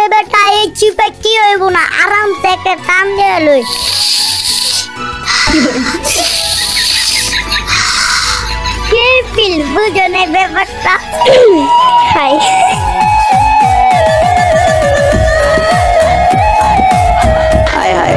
আরে বেটা এই চিপে কি হইব না, আরামসে একটা টান দিয়ে লই। কি ফিল বুঝনে ব্যাপারটা? হাই হায় হায়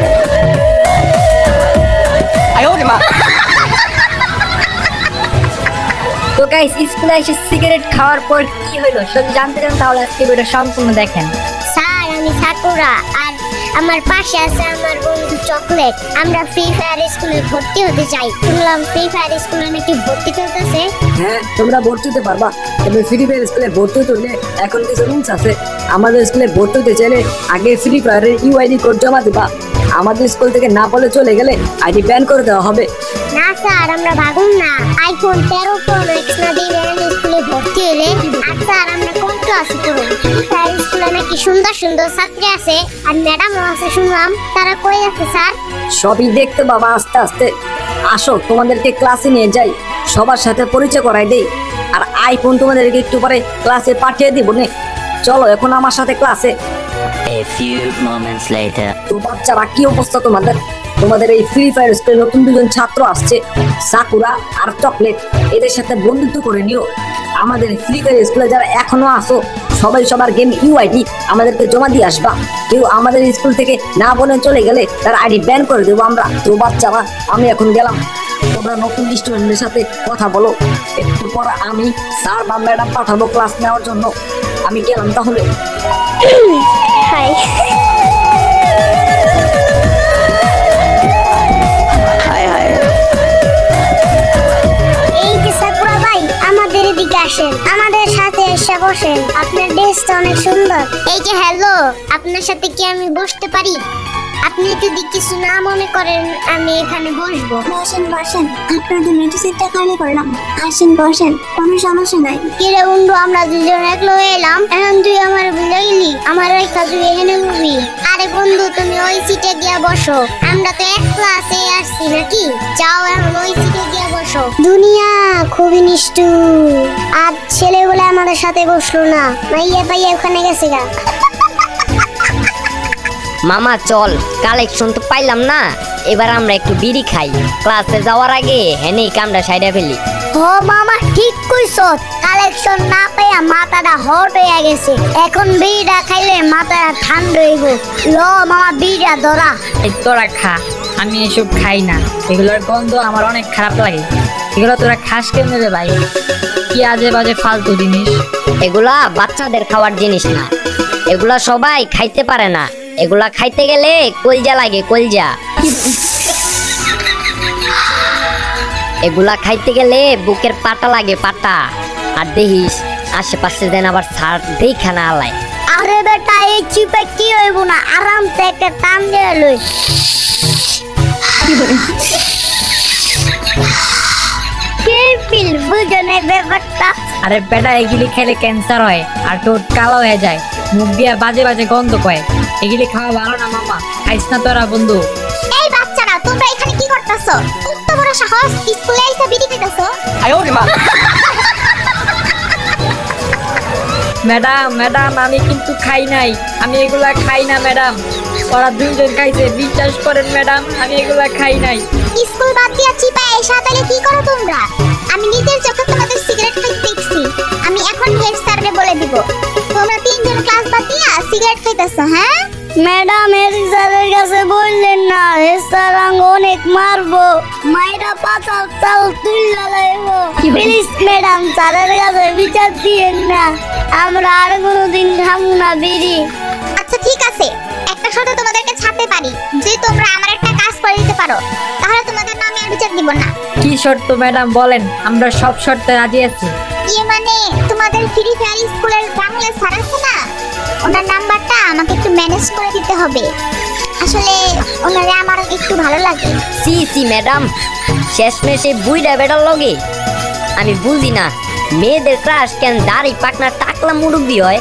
তো গাইস, স্কুলে এসে সিগারেট খাওয়ার পর কি হলো যদি জানতে চান তাহলে আজকে ভিডিওটা সম্পূর্ণ দেখেন। স্যার আমি সাকুরা, আর আমার পাশে আছে আমার বন্ধু চকলেট। আমরা ফ্রি ফায়ার স্কুলে ভর্তি হতে চাই। শুনলাম ফ্রি ফায়ার স্কুলে নাকি ভর্তি চলতেছে। হ্যাঁ, তোমরা ভর্তি হতে পারবা। তবে ফ্রি ফায়ার স্কুলে ভর্তি হতে হলে এখন কিছু রুলস আছে। আমাদের স্কুলে ভর্তি হতে চাইলে আগে ফ্রি ফায়ারের ইউআইডি কোড জমা দিবা। আমাদের স্কুল থেকে না বলে চলে গেলে আইডি ব্যান করে দেওয়া হবে। না স্যার আমরা ভাগুন না, আইফোন 13 প্রো ম্যাক্স না দিয়ে স্কুলে ভর্তি হলে। আর স্যার আমরা কোন ক্লাসে পড়ি? স্যার স্কুলে নাকি সুন্দর সুন্দর ছাত্রী আছে আর ম্যাডামও আছে শুনলাম। তারা কই আছে স্যার? সবই দেখতে বাবা, আস্তে আস্তে আসো, তোমাদেরকে ক্লাসে নিয়ে যাই, সবার সাথে পরিচয় করাই দেই। আর আইফোন তোমাদেরকে একটু পরে ক্লাসে পাঠিয়ে দিব নে। চলো এখন আমার সাথে ক্লাসে। A few moments later. তো বাচ্চারা, কি অবস্থা তোমাদের? তোমাদের এই ফ্রি ফায়ার স্কুলে নতুন দুজন ছাত্র আসছে, সাকুরা আর চকলেট। এদের সাথে বন্ধুত্ব করে নিও। আমাদের ফ্রি ফায়ার স্কুলে যারা এখনো আসো, সবাই সবার গেম ইউআইডি আমাদেরকে জমা দিয়ে আসবা। কেউ আমাদের স্কুল থেকে না বলে চলে গেলে তার আইডি ব্যান করে দেবো আমরা। তো বাচ্চারা, আমি এখন গেলাম। তোমরা নতুন স্টুডেন্টদের সাথে কথা বলো। একটু পর আমি স্যার বা ম্যাডাম পাঠাবো ক্লাস নেওয়ার জন্য। আমি গেলাম তাহলে। হাই হায় হায় এই যে সাকুরা ভাই, আমাদের এদিকে আসেন, আমাদের সাথে এসে বসেন। আপনার ড্রেসটা অনেক সুন্দর। এই যে হ্যালো, আপনার সাথে কি আমি বসতে পারি? আপনি যদি কিছু না মনে করেন আমি এখানে বসবো। বসেন বসেন, আপনাদের মেট্রো সিটটা খালি করলাম, আসেন বসেন, কোনো সমস্যা নাই। কিরে বন্ধু, আমরা দুজন একলো এলাম, এখন তুই আমার ভুলে গেলি? আমার রেখা তুই এখানে বসবি? আরে বন্ধু তুমি ওই সিটে গিয়ে বসো, আমরা তো এক ক্লাসে আসছি নাকি? যাও এখন ওই সিটে গিয়ে বসো। দুনিয়া খুবই নিষ্ঠুর, আর ছেলেগুলো আমাদের সাথে বসলো না, মাইয়া পাইয়া ওখানে গেছে গা। মামা চল, কালেকশন তো পাইলাম না, এবার আমরা একটু বিড়ি খাই। ক্লাসে যাওয়ার আগে হেনেই কামটা সাইডা ফেলি। ও মামা ঠিক কইছ, কালেকশন না পাইয়া মাথাটা হট হয়ে গেছে। এখন বিড়িটা খাইলে মাথাটা ঠান্ডা হইব। ল মামা বিড়িটা ধরা। এই তোরা খা, আমি এসব খাই না। এগুলোর গন্ধ আমার অনেক খারাপ লাগে। এগুলো তোরা খাস কেমনে রে ভাই? কি আজে বাজে ফালতু জিনিস। এগুলা বাচ্চাদের খাওয়ার জিনিস না, এগুলা সবাই খাইতে পারে না। এগুলা খাইতে গেলে কলজা লাগে, কলজা। এগুলা খাইতে গেলে বুকের পাটা লাগে, পাটা। আর দেখিস আশেপাশে দেন আবার সার দেখা না আলায়। আরে বেটা এই চিপে কি হইব না, আরামসে একটা টান দিয়ে লই। কি ফিল বুঝনে ব্যাপারটা? আরে বেটা, এগুলি খেলে ক্যান্সার হয় আর ঠোঁট কালো হয়ে যায়, মুখ দিয়া বাজে বাজে গন্ধ কয়। এগুলি খাওয়া ভালো না মামা, খাইস না তোরা বন্ধু। এই বাচ্চারা, তোমরা এখানে কি করতেছো? কত বড় সাহস, স্কুলে এসে বিড়ি খেতেছো? ম্যাডাম ম্যাডাম, আমি কিন্তু খাই নাই, আমি এগুলা খাই না ম্যাডাম। ওরা দুইজন খাইছে, বিশ্বাস করেন ম্যাডাম, আমি এগুলা খাই নাই। স্কুল বাদ দিয়া চিপা এসে তাহলে কি করো তোমরা? আমি নিজের চোখে তোমাদের সিগারেট খাইতে দেখছি। আমি এখন হেড স্যারকে বলে দিব তোমরা তিনজন ক্লাস বাদ দিয়া সিগারেট খাইতেছো। হ্যাঁ ম্যাডাম এর স্যারের কাছে বললেন না, এ স্যার অনেক মারবো, মাইরা পাতা চাল তুইলা লাইবো। প্লিজ ম্যাডাম স্যারের কাছে বিচার দিয়েন না, আমরা আর কোনোদিন খাবো না বিড়ি। আচ্ছা ঠিক আছে, একটা শর্ত তোমাদেরকে ছাড়তে পারি, যে তোমরা আমার একটা কাজ করে দিতে পারো, তাহলে তোমাদের নামে আর বিচার দিব না। কি শর্ত ম্যাডাম বলেন, আমরা সব শর্তে রাজি আছি। মানে তোমাদের ফ্রি ফায়ার স্কুলের বাংলা স্যার আছে না, ওনার নাম্বারটা আমাকে একটু ম্যানেজ করে দিতে হবে। আসলে ওনারে আমার একটু ভালো লাগে। সি সি ম্যাডাম, শেষমেশ এই বুইড়া বেটার লগে আমি বুঝি না, মেয়েদের ক্রাশ কেন দাড়ি পাকনা টাকলা মুরব্বি হয়?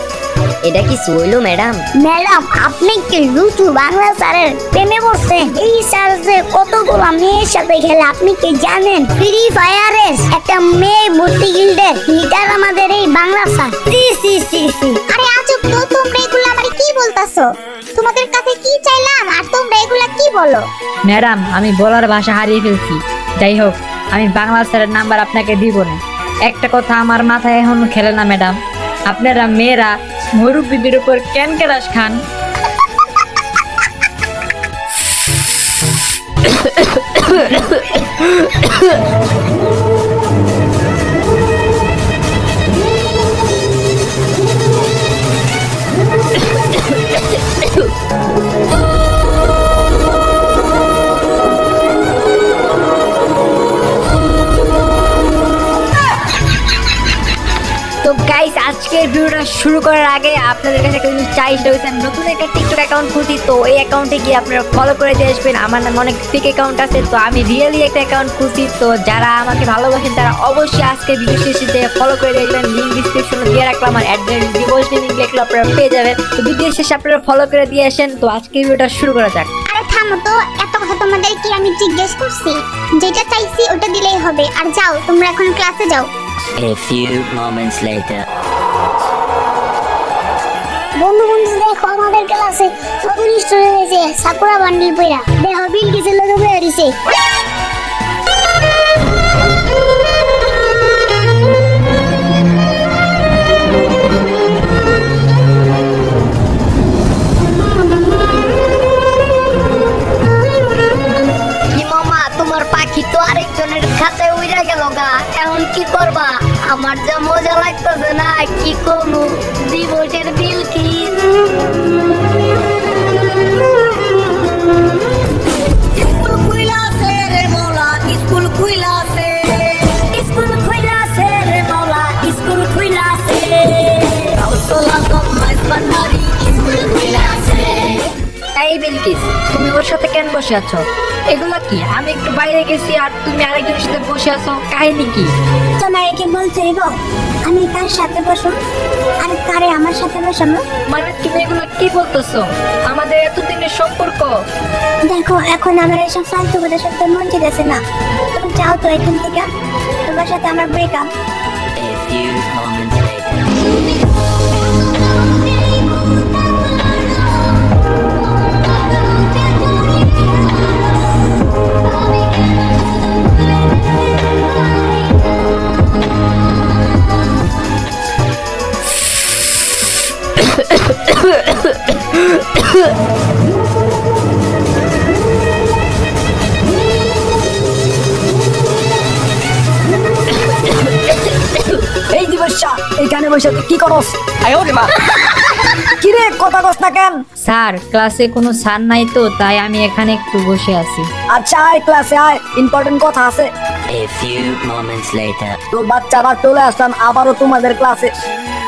এটা কি হইলো ম্যাডাম? ম্যাডাম আপনি কি লুচু বাংলা স্যারের প্রেমে পড়ছেন? এই স্যার যে কতগুলো মেয়ের সাথে খেলে আপনি কি জানেন? ফ্রি ফায়ারে একটা মেয়ে ভর্তি গিল্ডের লিডার আমাদের এই বাংলা স্যার। সি সি সি সি। আরে আজব তো, তোমরা এগুলো আমারে কি বলতা করতেছো? তোমাদের কাছে কি চাইলাম আর তোমরা এগুলা কি বলো? ম্যাডাম আমি বলার ভাষা হারিয়ে ফেলছি। যাই হোক, আমি বাংলা স্যারের নাম্বার আপনাকে দিব না। একটা কথা আমার মাথায় এখনো খেলে না ম্যাডাম, আপনারা মেয়েরা মুরব্বীদের উপর কেন কেলাস খান? তো গাইস, আজকের ভিডিওটা শুরু করার আগে আপনাদের কাছে একটা জিনিস চাই, সেটা হচ্ছে আমি নতুন একটা টিকটক অ্যাকাউন্ট খুলছি। তো এই অ্যাকাউন্টে গিয়ে আপনারা ফলো করে দিয়ে আসবেন। আমার নামে অনেক ফেক অ্যাকাউন্ট আছে, তো আমি রিয়েলি একটা অ্যাকাউন্ট খুলছি। তো যারা আমাকে ভালোবাসেন তারা অবশ্যই আজকের ভিডিও শেষে ফলো করে দেখবেন। লিঙ্ক ডিসক্রিপশনে দিয়ে রাখলাম, আর অ্যাড্রেস ডিভোর্স লিঙ্ক লিখলে আপনারা পেয়ে যাবেন। তো ভিডিও শেষে আপনারা ফলো করে দিয়ে আসেন। তো আজকের ভিডিওটা শুরু করা যাক। আরে থামো তো, এত কথা তোমাদের কি আমি জিজ্ঞেস করছি? যেটা চাইছি ওটা দিলেই হবে। আর যাও, তোমরা এখন ক্লাসে যাও। A few moments later. বন্ধু বন্ধু দেখো আমাদের ক্লাসে নতুন স্টুডেন্ট হয়েছে, সাকুরা বান্ডিল পইরা। দেখো বিল কিছু লোকে বইয়া দিছে। কি মামা, তোমার পাখি তো আরেকজনের খাঁচায় উড়ে গেল গা, এখন কি করবা? আমার যা মজা লাগতেছে না, কি করবো? দিবসের বিল কি? স্কুল খুইলাছে রে মৌলা, স্কুল খুইলাছে, স্কুল খুইলাছে রে মৌলা, স্কুল খুইলাছে, কাউসলা কমাইস বান্দারি, স্কুল খুইলাছে। এই বিলকিস, তুমি ওর সাথে কেন বসে আছো? এগুলো কি? আমি একটু বাইরে গেছি আর তুমি আরেকজনের সাথে বসে আছো, কাহিনী কি? তোমার কি বলতে গো? আমি কার সাথে বসো আর কারে আমার সাথে বসাবো? মানে তুমি এগুলো কি বলতেছো? আমাদের এতদিনের সম্পর্ক। দেখো, এখন আমার এসব ফালতু কথা শুনতে মন চাইতেছে না। তুমি যাও তো এখান থেকে, তোমার সাথে আমার breakup. A few moments later. এই দিবসা, এখানে বসে তুই কি করস? কি রে, কথা কস না কেন? স্যার, ক্লাসে কোনো স্যার নাই তো তাই আমি এখানে একটু বসে আছি। আচ্ছা আয়, ক্লাসে আয়, ইম্পর্টেন্ট কথা আছে। A few moments later. তো বাচ্চারা চলে আসলাম আবারও তোমাদের ক্লাসে।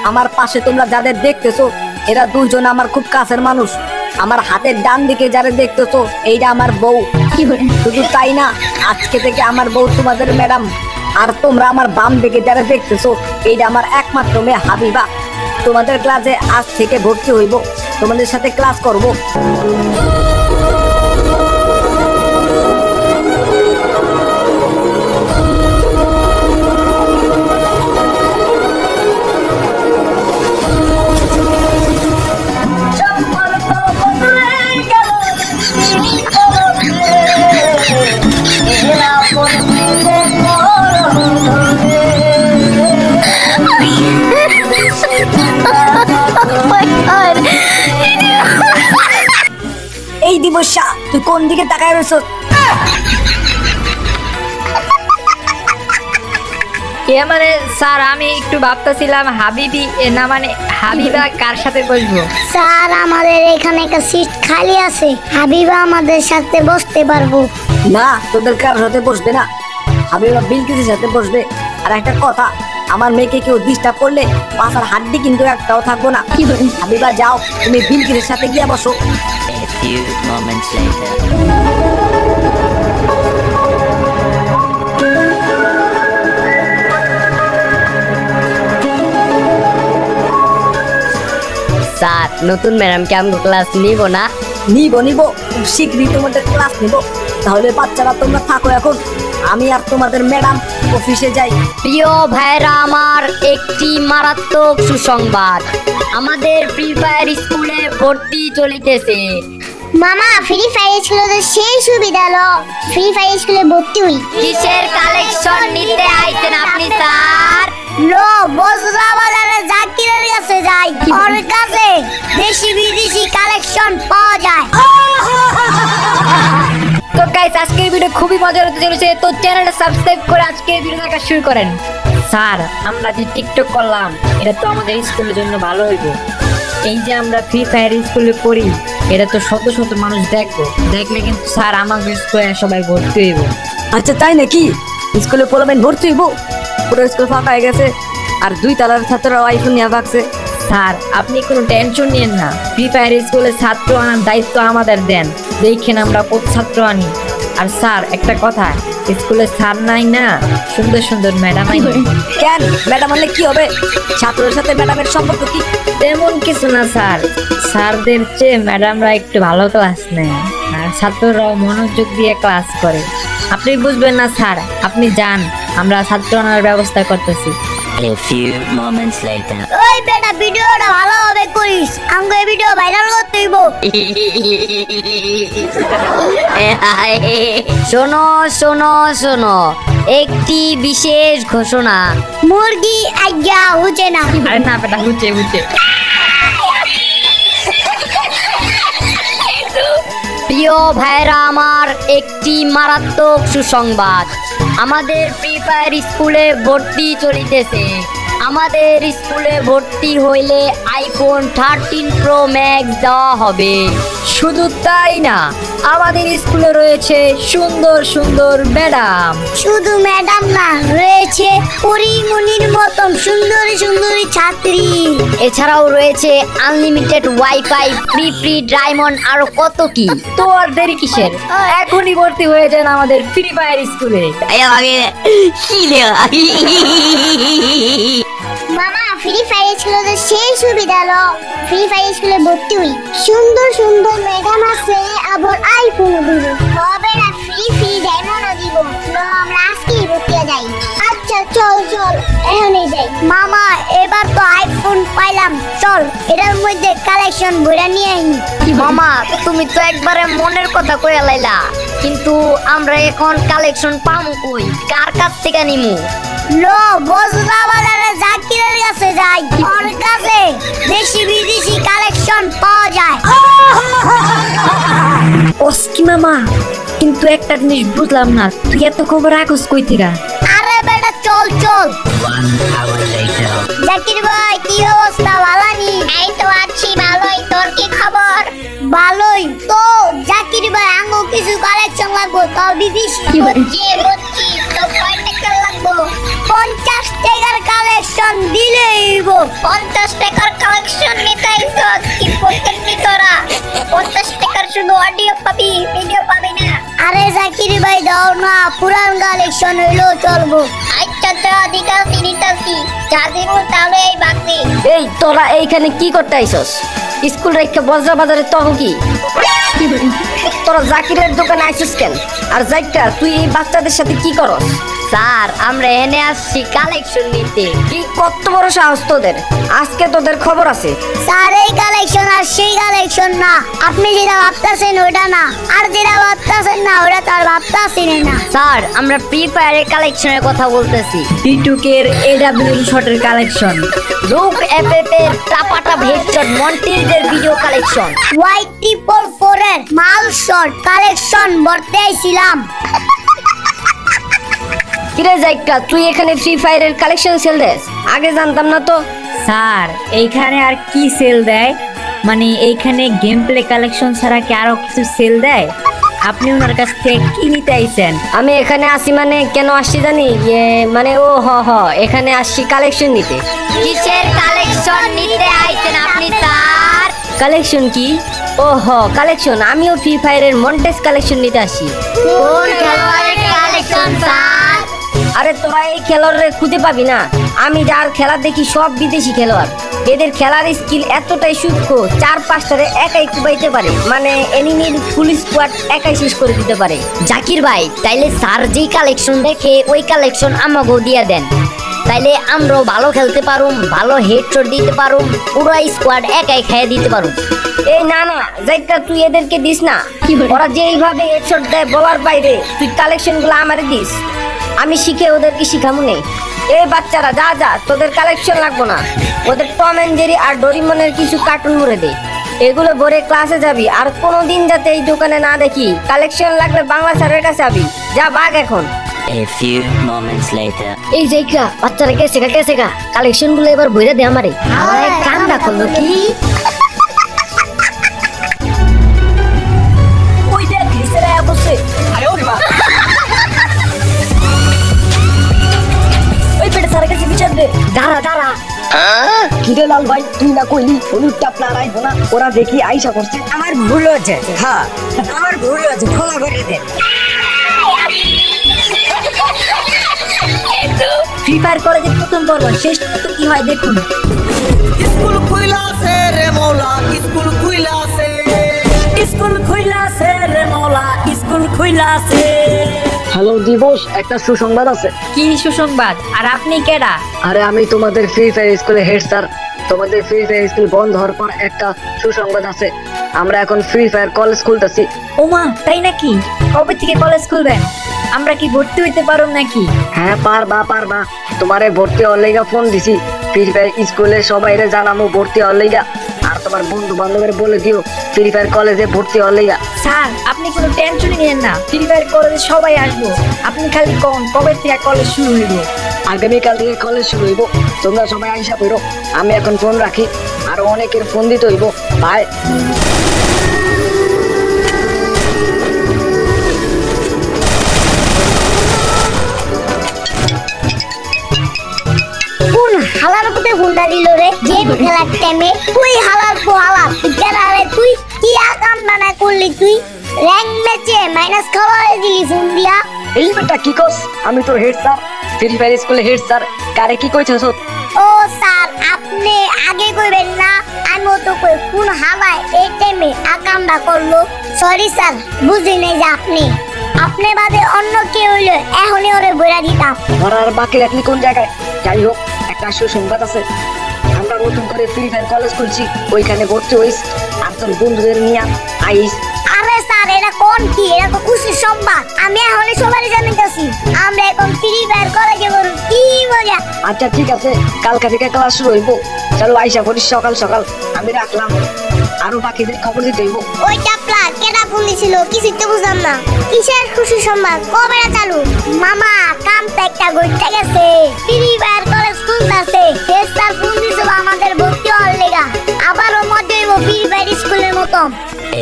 আমার পাশে তোমরা যাদের দেখতেছো এরা দুইজন আমার খুব কাছের মানুষ। আমার হাতের ডান দিকে যারা দেখতেছো এইটা আমার বউ। শুধু তাই না, আজকে থেকে আমার বউ তোমাদের ম্যাডাম। আর তোমরা আমার বাম দিকে যারা দেখতেছো এইটা আমার একমাত্র মেয়ে হাবিবা। তোমাদের ক্লাসে আজ থেকে ভর্তি হইব, তোমাদের সাথে ক্লাস করব। এই দিবসা, তুই কোন দিকে তাকায় রয়েছ? মানে স্যার, আমি একটু ভাবতেছিলাম হাবিবি না মানে হাবিবা কার সাথে বসবো। স্যার আমাদের এখানে একটা সিট খালি আছে, হাবিবা আমাদের সাথে বসতে পারবো। না, তোদের কার সাথে বসবে না, হাবিবা বিলকিসের সাথে বসবে। আর একটা কথা, আমার মেয়েকে কেউ ডিস্টার্ব করলে পাশার হাড্ডি কিন্তু একটাও থাকবো না। হাবিবা যাও, তুমি বিলকিসের সাথে গিয়ে বসো। A few moments later. Sir, নতুন ম্যাডাম কি আমাকে ক্লাস নিব না? নিব নিব, খুব শীঘ্রই তোমাদের ক্লাস নিব। তাহলে বাচ্চারা তোমরা থাকো এখন, আমি আর তোমাদের ম্যাডাম অফিসে যাই। প্রিয় ভাইরা আমার, একটি মারাত্মক সুসংবাদ, আমাদের ফ্রি ফায়ার স্কুলে ভর্তি চলিতেছে। মামা ফ্রি ফায়ার স্কুলে তো সেই সুবিধা হলো, ফ্রি ফায়ার স্কুলে ভর্তি হই। কিসের কালেকশন নিতে আইছেন আপনি স্যার? লো বজরা বাজারে জাকিরের কাছে যাই, ওর কাছে দেশি বিদেশি কালেকশন পাওয়া যায়। তো গাইস, আজকের ভিডিও খুবই মজার হতে চলেছে, তো চ্যানেলটা সাবস্ক্রাইব করে আজকের ভিডিও দেখা শুরু করেন। স্যার, আমরা যে টিকটক করলাম এটা তো আমাদের স্কুলের জন্য ভালো হইব। এই যে আমরা ফ্রি ফায়ার স্কুলে পড়ি, এটা তো শত শত মানুষ দেখবো, দেখলে কিন্তু স্যার আমাদের স্কুলে সবাই ভর্তি হইব। আচ্ছা তাই নাকি? স্কুলে পোলাবেন ভর্তি হইব? পুরো স্কুল ফাঁকা হয়ে গেছে, আর 2 তলার ছাত্ররা আইফোন নিয়ে ভাগছে। স্যার, আপনি কোনো টেনশন নিয়েন না, ফ্রি ফায়ার স্কুলে ছাত্র আনার দায়িত্ব আমাদের দেন, দেখেন আমরা কত ছাত্র আনি। আর স্যার একটা কথা, স্কুলে স্যার নাই না, সুন্দর সুন্দর ম্যাডাম আইনি। কেন ম্যাডাম আনলে কি হবে? ছাত্রের সাথে ম্যাডামের সম্পর্ক কি? তেমন কিছু না স্যার, স্যারদের চেয়ে ম্যাডামরা একটু ভালো ক্লাস নেয়, আর ছাত্ররাও মনোযোগ দিয়ে ক্লাস করে। আপনি বুঝবেন না স্যার, আপনি যান, আমরা ছাত্র আনার ব্যবস্থা করতেছি। A few moments later. ওই বেটা ভিডিওটা ভালোভাবে করিস, আমাকে এই ভিডিও ভাইরাল করতে হইব। শোনো শোনো শোনো, একটি বিশেষ ঘোষণা। মুরগি আজ্ঞা হচ্ছে না। আরে না বেটা, বুঝছে বুঝছে। প্রিয় ভাইরা আমার, একটি মারাত্মক সুসংবাদ, আমাদের ফ্রি ফায়ার স্কুলে ভর্তি চলিতেছে। আমাদের স্কুলে ভর্তি হইলে আইফোন 13 প্রো ম্যাক্স দেওয়া হবে। শুধু তাই না, আমাদের স্কুলে রয়েছে সুন্দর সুন্দর ম্যাডাম। শুধু ম্যাডাম না, রয়েছে পরিমণির মতন সুন্দরী সুন্দরী ছাত্রী। এছাড়াও রয়েছে unlimited wifi, free free diamond, আরো কত কি। তো আর দেরি কিসের, এখনই ভর্তি হয়ে যান আমাদের ফ্রি ফায়ার স্কুলে। মামা ফ্রি ফায়ার স্কুলে তো সেই সুবিধা হলো, ফ্রি ফায়ার স্কুলে ভর্তি হই। সুন্দর সুন্দর ম্যাডাম আছে, আবার আইফোনও দিব, হবে না ফ্রি ফ্রি ডায়মন্ডও দিব। তো আমরা আজকেই ভর্তি হয়ে যাই। আচ্ছা চল চল, এখনই যাই। মামা এবার তো আইফোন পাইলাম, চল এটার মধ্যে কালেকশন ভরে নিয়ে আই। মামা, তুমি তো একবারে মনের কথা কইয়া লাইলা, কিন্তু আমরা এখন কালেকশন পামু কই, কার কাছ থেকে নিমু? লো বজরা বাজারে জাকিরের কাছে যাই, ওর কাছে দেশি বিদেশি কালেকশন পাওয়া যায়। ওস্কি মামা, কিন্তু একটা জিনিস বুঝলাম না, তুই এত খবর রাখস কই থেকে? আরে বেটা চল চল। 1 hour later. জাকির ভাই কি অবস্থা, ভালো নি? এই তো আছি ভালোই, তোর কি খবর? ভালোই তো। জাকির ভাই আঙ্গো কিছু কালেকশন লাগবো, তাও বিদেশি। যে বলছি তো কয় টাকা লাগবো? 50 টাকার কালেকশন দিলেই হইব। 50 টাকার কালেকশন নিতে আইছো কি পকেট নি তোরা? 50 টাকার শুধু অডিও পাবি, ভিডিও পাবি না। আরে জাকির ভাই দাও না, পুরান কালেকশন হইলো চলবো। আচ্ছা তো দিতাছি নিতাছি, যা দিব তাহলে এই বাকি। এই তোরা এইখানে কি করতে আইছস? স্কুল রেখে বজরা বাজারে তহ কি? তোরা জাকিরের দোকানে আইছিস কেন? আর জাইকা তুই এই বাচ্চাদের সাথে কি করস? স্যার, আমরা এনে আসছি কালেকশন নিতে। কি কত বড় সাহস তোদের! আজকে তোদের খবর আছে। স্যার এই কালেকশন আর সেই কালেকশন না, আপনি যেটা ভাবতেছেন ওটা না, আর যেটা ভাবতেছেন না ওটা তার ভাবতেছেন না। স্যার, আমরা ফ্রি ফায়ারের কালেকশনের কথা বলতেছি। টিটুকের এডাব্লিউ শটের কালেকশন, লুক এফএফ এর টাপাটা হেডশট, মন্টিজের ভিডিও কালেকশন, Y444 এর মাল শট কালেকশন ভরতে আইছিলাম। কিরে জাইকা, তুই এখানে ফ্রি ফায়ারের কালেকশন সেল দেস? আগে জানতাম না তো। স্যার এইখানে আর কি সেল দেয়? মানে এইখানে গেম প্লে কালেকশন ছাড়া কি আরো কিছু সেল দেয়? আপনি ওনার কাছ থেকে কি নিতে আইছেন? আমি এখানে আসি মানে কেন আসছি জানি? মানে ও এখানে আসছি কালেকশন নিতে। কিসের কালেকশন নিতে আইছেন আপনি স্যার? কালেকশন কি? কালেকশন, আমিও ফ্রি ফায়ারের মন্টেজ কালেকশন নিতে আসি। কোন খেলোয়াড়ের কালেকশন স্যার? আরে তোরা এই খেলোয়াড়রে খুঁজে পাবি না, আমি যার খেলা দেখি সব বিদেশি খেলোয়াড়। এদের খেলার স্কিল এতটাই সূক্ষ্ম 4-5টারে একাই কুবাইতে পারে, মানে এনিমির ফুল স্কোয়াড একাই শেষ করে দিতে পারে। জাকির ভাই তাইলে স্যার যেই কালেকশন দেখে ওই কালেকশন আমাকেও দিয়া দেন, তাইলে আমরাও ভালো খেলতে পারুম, ভালো হেডশট দিতে পারুম, পুরো স্কোয়াড একাই খেয়ে দিতে পারুম। এই না না যাইটা তুই এদেরকে দিস না, ওরা যেইভাবে হেডশট দেয় বলার বাইরে, তুই কালেকশন গুলো আমারে দিস, আমি শিখে ওদেরকে শিখামু নেই। এই বাচ্চারা যা যা, তোদের কালেকশন লাগবো না, ওদের টম এন্ড জেরি আর ডোরিমনের কিছু কার্টুন ভরে দে, এগুলো ভরে ক্লাসে যাবি। আর কোনোদিন যাতে এই দোকানে না দেখি, কালেকশন লাগলে বাংলা স্যারের কাছে যাবি, যা বাঘ এখন। A few moments later. এই জায়গা বাচ্চারা কেসে গা কালেকশন গুলো এবার বইরা দে আমারে। আরে কামটা করলো কি? ওই দেখ নিচেরা বসে, ওই পেটে স্যারের কাছে বিচার দে। দাঁড়া কিরে লাল ভাই, তুই না কইলি হলুদটা আপনার আইবো না, ওরা দেখি আইসা করছে। আমার ভুল হয়েছে, হ্যাঁ আমার ভুল হয়েছে, ক্ষমা করে দেন। ফ্রি ফায়ার কলেজের প্রথম পর্ব শেষ পর্যন্ত কি হয় দেখুন। স্কুল খুইলাছে রে মৌলা, স্কুল খুইলাছে। স্কুল খুইলাছে রে মওলা, স্কুল খুইলাছে। হ্যালো দিবস, একটা সুসংবাদ আছে। কি সুসংবাদ? আর আপনি কেডা? আরে আমি তোমাদের ফ্রি ফায়ার স্কুলে হেড স্যার। তোমাদের ফ্রি ফায়ার স্কুল বন্ধ হওয়ার পর একটা সুসংবাদ আছে, আমরা এখন ফ্রি ফায়ার কলেজ খুলতেছি। ওমা তাই নাকি? কবে থেকে কলেজ খুলবেন? আমরা কি ভর্তি হইতে পারব নাকি? হ্যাঁ পারবা, তোমারে ভর্তি হওয়ার লেগা ফোন দিছি। ফ্রি ফায়ার স্কুলে সবাইরে জানামো ভর্তি হওয়ার লেগা, আর তোমার বন্ধু বান্ধবের বলে দিও ফ্রি ফায়ার কলেজে ভর্তি হওয়ার লেগা। স্যার আপনি কোনো টেনশনই নেন না, ফ্রি ফায়ার কলেজে সবাই আসবো, আপনি খালি কোন কবে থেকে কলেজ শুরু হইব? আগামীকাল থেকে কলেজ শুরু হইব, তোমরা সবাই আইসা পড়ো। আমি এখন ফোন রাখি, আর অনেকের ফোন দিতে হইব। বাই। কোন হালার উপরে হুন্ডা দিল রে গেম খেলার টাইমে? তুই হালার পোহালা, তুই কেনারে, তুই কি আকাম বানা করলি? তুই র্যাঙ্ক ম্যাচে মাইনাস খাওয়াই দিলি ফোন দিয়া। এই বেটা কি কস? আমি তো হেড স্যার, ফ্রি ফায়ার স্কুলে হেড স্যার। কারে কি কইছস? ও স্যার, আপনি আগে কইবেন না? আমিও তো কই কোন হালায় এই টাইমে আকামটা করলো। সরি স্যার, বুঝি নাই যে আপনি বাদে অন্য কেউ হইলে এখনই ওরে বইরা দিতাম। ধরার বাকি রাখলি কোন জায়গায়? যাই হোক, একটা সুসংবাদ আছে, আমরা নতুন করে ফ্রি ফায়ার কলেজ খুলছি, ওইখানে ভর্তি হইস, আর তোর বন্ধুদের নিয়ে আইস। আরে স্যার, এটা কোন কি? এটা তো খুশির সংবাদ। আমি এখন সবারই জানাইতেছি, আমরা এখন ফ্রি ফায়ার কলেজে করব। কি মজা! আচ্ছা ঠিক আছে, কালকা থেকে ক্লাস শুরু হইব। চলো আইসা করিস সকাল সকাল। আমি রাখলাম, আরো বাকিদের খবর দিতে হইব। ওই চাপলা কেডা ফোন দিছিল? কিছুই তো বুঝলাম না। কিসের খুশির সংবাদ? কবে চালু? মামা কাম তো একটা গইতে গেছে, ফ্রি ফায়ার কলেজ খুলতাছে। স্যার ফোন দিছিল আমাদের ভর্তি হওয়ার লেগা, আবারও মজা হইব ফ্রি ফায়ার স্কুলের মতন।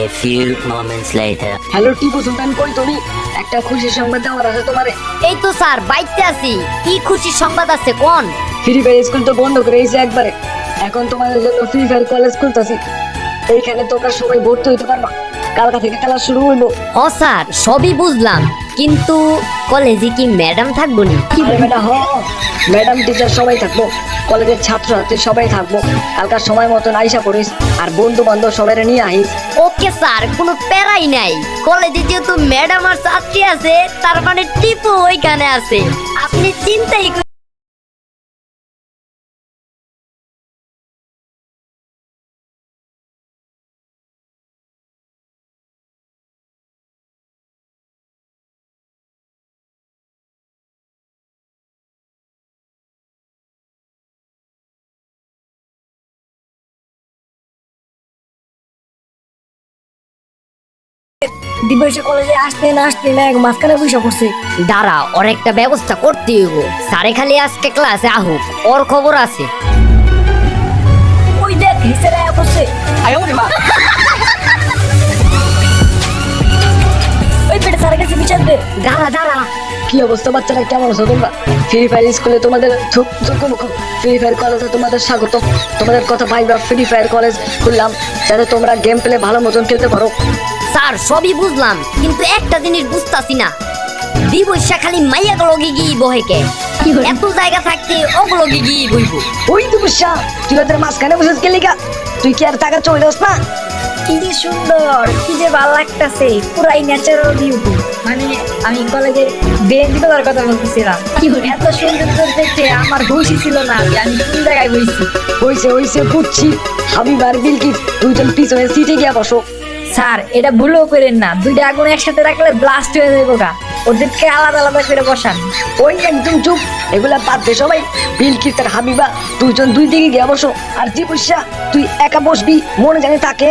A few moments later. Hello Tipu Sultan, কই তুমি? একটা খুশির সংবাদ দেওয়ার আছে তোমারে। এই তো স্যার বাইতে আছি, কি খুশির সংবাদ আছে কোন? ফ্রি ফায়ার স্কুল তো বন্ধ করে দিয়েছে একবারে, এখন তোমাদের জন্য ফ্রি ফায়ার কলেজ খুলতেছি, এইখানে তোমরা সবাই ভর্তি হইতে পারবা। কালকা থেকে ক্লাস শুরু হইব। ও স্যার সবই বুঝলাম, কিন্তু কলেজে কি ম্যাডাম থাকবো নি? আরে বেটা হ, ম্যাডাম টিচার সবাই থাকবো, কলেজের ছাত্রছাত্রী সবাই থাকবো। কালকার সময় মতন আইসা পড়িস, আর বন্ধু বান্ধব সবাই নিয়ে আইস। ওকে স্যার, কোনো প্যারাই নাই। কলেজে যেহেতু ম্যাডাম আর ছাত্রী আছে, তার মানে টিপু ওইখানে আছে, আপনি চিন্তাই দিবসে কলেজে আসতে না এক মাঝখানে বসে পড়ছে। দাঁড়া, ওর একটা ব্যবস্থা করতে হইব। স্যারে খালি আজকে ক্লাসে আহুক, ওর খবর আছে। ওই দেখ নিচেরা বসে, ওই পেটে স্যারের কাছে বিচার দে। দাঁড়া কি অবস্থা বাচ্চারা, কেমন আছো তোমরা? ফ্রি ফায়ার স্কুলে তোমাদের ফ্রি ফায়ার কলেজে তোমাদের স্বাগত। তোমাদের কথা ভাইবা ফ্রি ফায়ার কলেজ খুললাম, যাতে তোমরা গেম প্লে ভালো মতন খেলতে পারো। স্যার সবই বুঝলাম, কিন্তু একটা জিনিস বুঝতাছি না, দিবসা খালি মাইয়া লগে গিয়ে বহেকে এত জায়গা থাকতে ওগুলোকে গিয়ে বইব। ওই তো বুঝছা তুই তোর মাঝখানে বসে গেলি গা, তুই কি আর টাকা চলে যাস না? কি যে সুন্দর, কি যে ভালো লাগতেছে, পুরাই ন্যাচারাল বিউটি। মানে আমি কলেজের বেঞ্চ তোলার কথা বলতেছিলাম, এত সুন্দর তোর দেখে আমার হুশই ছিল না যে আমি কোন জায়গায় বইছি। হইছে বুঝছি, হাবিবার বিলকিস দুইজন পিছনে সিটে গিয়া বসো। স্যার এটা ভুলও করেন না, দুইটা আগুন একসাথে রাখলে ব্লাস্ট হয়ে যাবে গা, ওদেরকে আলাদা আলাদা করে বসান। ওই একদম চুপ, এগুলা বাদ দে সবাই। বিলকিস আর হাবিবা দুইজন দুই দিকে গিয়া বসো, আর দিবসা তুই একা বসবি, মনে জানি থাকে।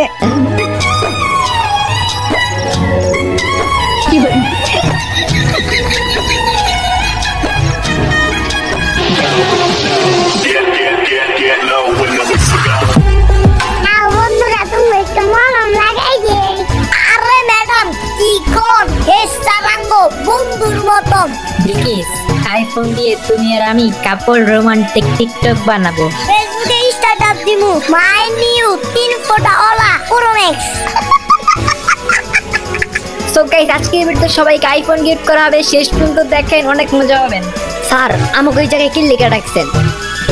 না বন্ধুরা তুমি একটু মলম লাগাই দে। আরে ম্যাডাম কি কোন হেসা রাঙ্গো বন্ধুর মতন। দেখিস আইফোন দিয়ে তুমি আর আমি কাপল রোমান্টিক টিকটক বানাবো। ফেসবুকে স্ট্যাটাস দিমু মাই নিউ 3 ফোটা OLA pro max. So guys আজকে এই ভিডিওতে সবাইকে আইফোন গিফট করা হবে, শেষ পর্যন্ত দেখেন, অনেক মজা পাবেন। স্যার আমাকে ওই জায়গায় কি লিখে রাখছেন?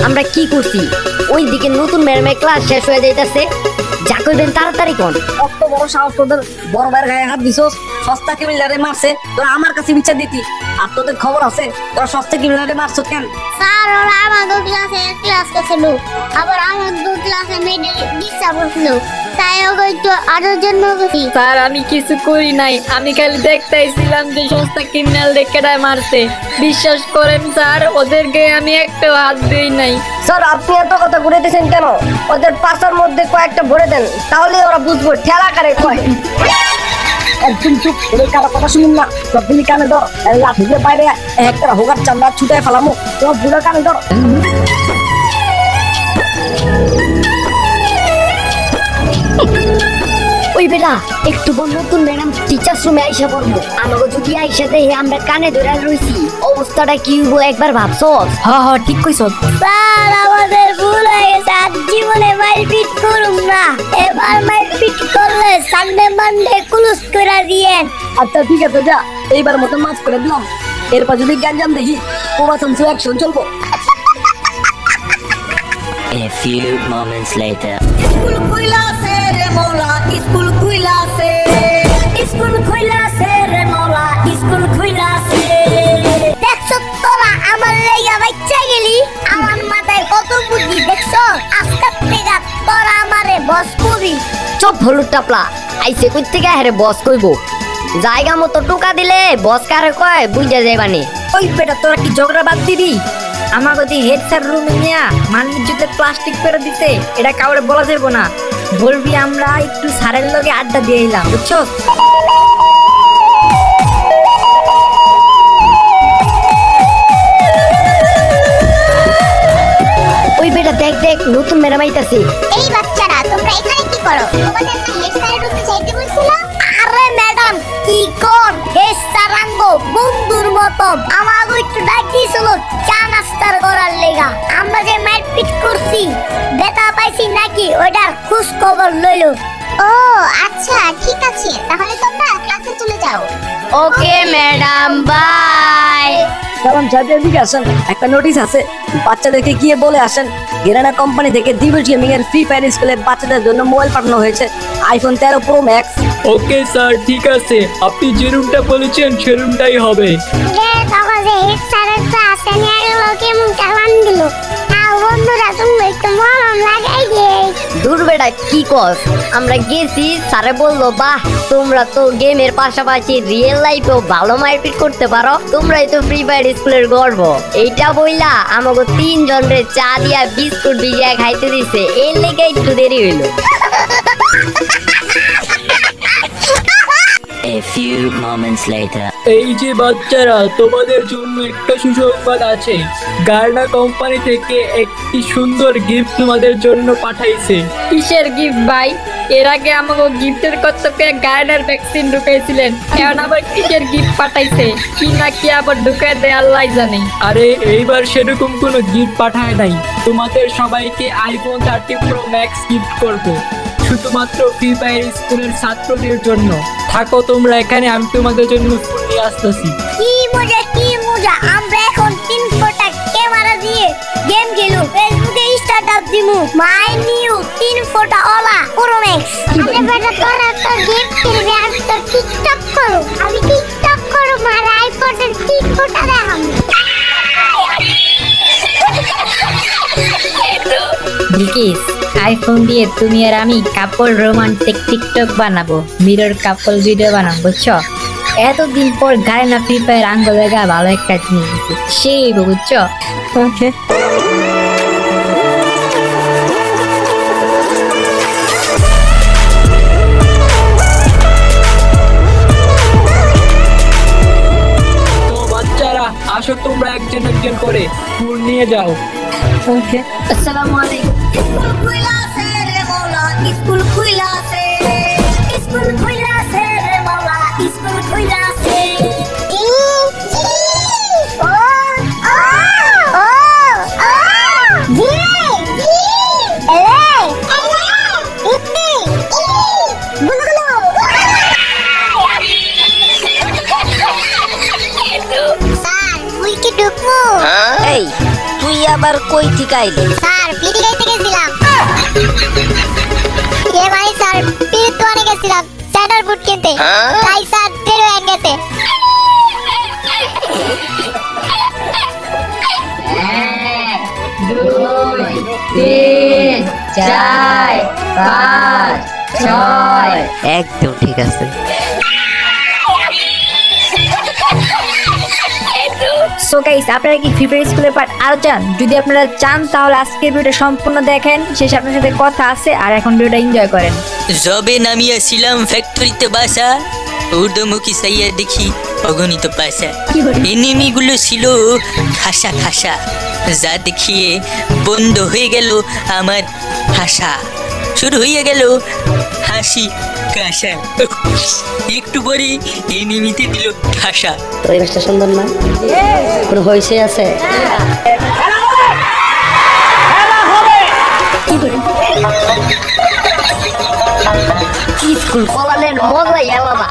আমরা কি করছি? ওই দিকে নতুন ম্যাডামের ক্লাস শেষ হয়ে যাইতাছে, যা করবেন তাড়াতাড়ি কোন। কত বড় সাহস তোদের, বড় ভাইয়ের গায়ে হাত দিছস, সস্তা ক্রিমিনালে মারছে, তোরা আমার কাছে বিচার দিতি। আর তোদের খবর আছে তোরা সস্তা ক্রিমিনালে মারছো কেন? স্যার ওরা আমার দু ক্লাসে ক্লাস করছিল, আবার আমার দু ক্লাসে মেয়েদের ডিস্টার্ব করছিল, তাই ওকে একটু আরো জন্য গেছি। স্যার আমি কিছু করি নাই, আমি খালি দেখতেছিলাম যে সস্তা ক্রিমিনাল দেখেটাই মারছে। বিশ্বাস করেন স্যার, ওদেরকে আমি একটা হাত দিই নাই। স্যার আপনি এত কথা ঘুরেতেছেন কেন? ওদের পাশার মধ্যে কয়েকটা ভরে দেন, তাহলে ওরা বুঝবো ঠেলা কারে কয়। একদম চুপ, ওদের কারো কথা শুনুন না, সব দিলি কানে ধর, লাঠি দিয়ে বাইরে একটা হোগার চামড়া ছুটায় ফেলামো, সব বুড়ো কানে ধর। ওই বেটা একটু পর নতুন ম্যাডাম টিচার রুমে আইসা পড়বো, আমাকে যদি আইসা দেয় আমরা কানে ধরে রইছি, অবস্থাটা কি হইব একবার ভাবছস? হ্যাঁ ঠিক কইছ। স্যার আমাদের ভুল হয়ে গেছে, আর জীবনে মারপিট করুম না, এবার মারপিট করলে সানডে মানডে ক্লোজ করে দিয়েন। আচ্ছা ঠিক আছে, যা এইবার মতো মাফ করে দিলাম, এরপর যদি গ্যাঞ্জাম দেখি প্রবাসন সু অ্যাকশন চলবো। A few moments later. School খুইলাছে রে মৌলা, স্কুল খুইলাছে, স্কুল খুইলাছে রে মৌলা, স্কুল খুইলাছে। দেখছো তোরা আমার লেগা বাচ্চা গেলি, আমার মাথায় কত বুদ্ধি দেখছো, আজকে থেকে তোরা আমারে বস করবি। চুপ হলুদ টাপলা, আইসে কই থেকে হেরে বস কইব, জায়গা মতো টোকা দিলে বস কারে কয় বুঝা যাইবানি। ওই বেটা তোরা কি ঝগড়া বাদ দিবি? আমার যদি হেড স্যার রুমে নিয়া মানির জুতে প্লাস্টিক করে দিতে, এটা কাউরে বলা যাবে না, বলবি আমরা একটু স্যারের লগে আড্ডা দিয়ে এলাম, বুঝছো? ওই বেটা দেখ দেখ নতুন ম্যাডাম আইতাছে। এই বাচ্চারা তোমরা এখানে কি করো? তোমাদের না হেড স্যারের রুমে যাইতে বলছিল? আরে ম্যাডাম কি কোন হেড সারাঙ্গো বন্ধুর মতন আমাকে একটু ডাকিছিল চা নাস্তার করার লেগা, আমরা যে মারপিট করছি বেটা পাইছি নাকি ওইটার খোঁজ খবর লইলো। ও আচ্ছা ঠিক আছে, তাহলে তোমরা ক্লাসে চলে যাও। Okay madam bye. কারণ যাদের দিকে আসেন, একটা নোটিশ আছে, বাচ্চাদেরকে গিয়ে বলে আসেন গেরানা কোম্পানি থেকে দিবস গেমিং এর ফ্রি ফায়ার স্কুলে বাচ্চাদের জন্য মোবাইল পাঠানো হয়েছে, iPhone 13 pro max. Okay sir ঠিক আছে, আপনি যে রুমটা বলেছেন সে রুমটাই হবে। রে তখন যে হেড স্যারের ক্লাসে নিয়ে গেল কেমন চালান দিল। না বন্ধুরা তুমি একটু মলম লাগাই দে। দূর বেটা কি কস, আমরা গেছি স্যারে বললো বাহ তোমরা তো গেমের পাশাপাশি রিয়েল লাইফেও ভালো মারপিট করতে পারো, তোমরাই তো ফ্রি ফায়ার স্কুলের গর্ব। এইটা বইলা আমাকে 3 জনরে চা দিয়া বিস্কুট ভিজিয়া খাইতে দিছে, এর লেগে একটু দেরি হইলো। A few moments later. এই যে বাচ্চারা, তোমাদের জন্য একটা সুসংবাদ আছে, গার্না কোম্পানি থেকে একটি সুন্দর গিফট তোমাদের জন্য পাঠাইছে। কিসের গিফট ভাই? এর আগে আমাকে গিফটের কর্তব্যে গার্ডার ভ্যাকসিন ঢুকাইছিলেন, এখন আবার কিসের গিফট পাঠাইছে? কি না কি আবার ঢুকাই দেয় আল্লাহ জানে। আরে এইবার সেরকম কোনো গিফট পাঠায় নাই, তোমাদের সবাইকে আইফোন 30 প্রো ম্যাক্স গিফট করব, শুধুমাত্র ফ্রি ফায়ার স্কুলের ছাত্রদের জন্য। থাকো তোমরা এখানে, আমি তোমাদের জন্য ফোন নিয়ে আসতেছি। কি মজা আমরা এখন 3 ফোটা ক্যামেরা দিয়ে গেম খেলু ফেসবুকে স্ট্যাটাস দিমু মাই নিউ 3 ফোটা ওলা প্রো ম্যাক্স আরে বেটা তোরা তো গেম খেলবি আর তো টিকটক করো আমি টিকটক করো মার আইফোনের 3 ফোটা দেখাম বিলকিস আইফোন দিয়ে তুমি আর আমি কাপল রোমান্টিক টিকটক বানাবো মিরর কাপল ভিডিও বানাবো বুঝছো এতদিন পর গায়ে না ফ্রি ফায়ার আঙ্গুল লাগা ভালো একটা জিনিস দিচ্ছে সেই বুঝছো ওকে তো বাচ্চারা আসো তোমরা একজন একজন করে ফুল নিয়ে যাও। ওকে আসসালামু আলাইকুম স্কুল খুইলাছে রে মৌলা স্কুল খুইলাছে স্কুল খুইলাছে রে মৌলা স্কুল খুইলাছে এই তুই আবার কই থেকে আইলি? স্যার পিটি গাইতে গেছিলাম এ ভাই স্যার পিটি তো অনেক গেছিলাম স্যান্ডাল বুট কিনতে তাই স্যার দেরি হয়ে গেছে তিন চার পাঁচ ছয় একদম ঠিক আছে। সো গাইস আপনারা কি ফ্রি ফায়ার স্কুলের পার্ট আরো চান যদি আপনারা চান তাহলে আজকের ভিডিওটা সম্পূর্ণ দেখেন শেষে আপনার সাথে কথা আছে আর এখন ভিডিওটা এনজয় করেন জবে নামিয়াছিলাম ফ্যাক্টরিতে বাসা ঊর্ধ্বমুখী সাইয়া দেখি অগণিত পাশা এনিমিগুলো ছিল খাসা খাসা যা দেখিয়ে বন্ধ হয়ে গেল আমার হাসা শুরু হয়ে গেল হাসি কাশা একটু পরে এনিমিতে দিল ঠাসা পরিবেশটা সুন্দর না কোনো হইছে আছে স্কুল কলালেন মজাই আলাদা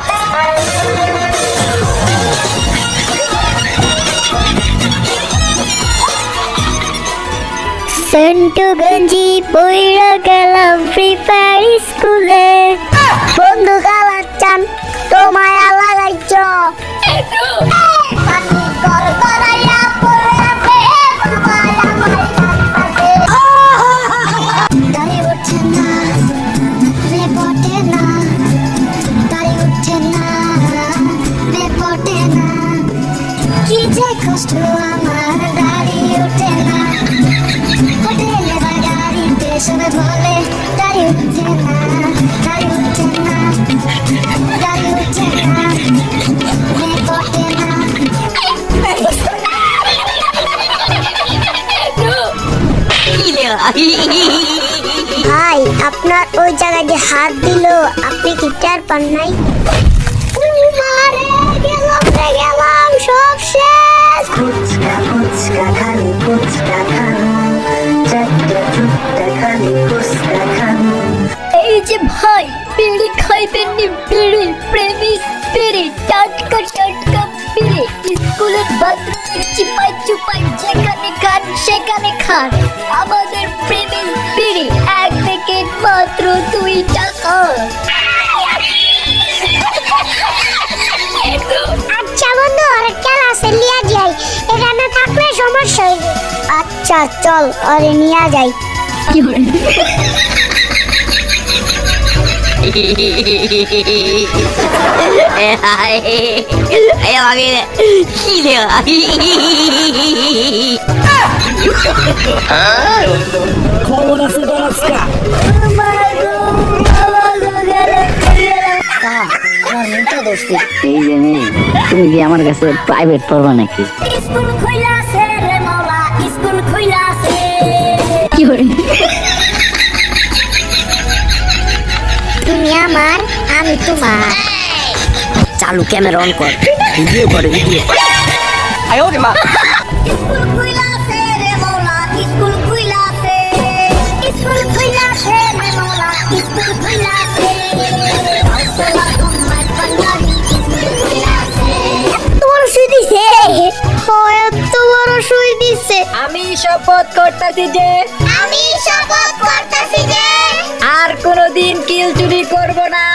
সেন্টু গঞ্জি পইরা গেলাম ফ্রি ফায়ার স্কুলে বন্ধু গালার চান তোমায় লাগাইছ কষ্ট আমার দাড়ি ওঠে না হোটেলে বা গাড়িতে সবে বলে দাড়ি উঠছে না দাড়ি উঠছে না দাড়ি উঠছে না ওঠে না ভাই আপনার ওই জায়গায় যে হাত দিল আপনি কি টের পান নাই গেলাম সব শেষ ফুচকা ফুচকা খালি ফুচকা খানো চারটে চুট্টা খালি ফুচকা খানো এই যে ভাই বিড়ি খাইবেন নি বিড়ি প্রেমিস বিড়ি টাটকা টাটকা বিড়ি স্কুলের বাথরুমে চিপাই চুপাই যেখানে খান সেখানে খান আমাদের প্রেমিস বিড়ি এক প্যাকেট মাত্র 2 টাকা আচ্ছা বন্ধু আরে ক্লাসে লিয়া যাই এটা না থাকলে সমস্যা হইবে আচ্ছা চল আরে নিয়া যাই এই যে মেয়ে তুমি কি আমার কাছে প্রাইভেট পড়বা নাকি স্কুল খুইলাছে রে মৌলা স্কুল খুইলাছে তুমি আমার আমি তোমার চালু ক্যামেরা অন কর ভিডিও করে ভিডিও স্কুল খুইলাছে রে মৌলা স্কুল খুইলাছে স্কুল খুইলাছে রে মৌলা স্কুল খুইলাছে আসসালামু আলাইকুম মাই পাঞ্জাবি স্কুল খুইলাছে তোমার শুধিছে আমি শপথ করতেছি যে আমি শপথ করতেছি যে আর কোনোদিন কিল চুরি করব না।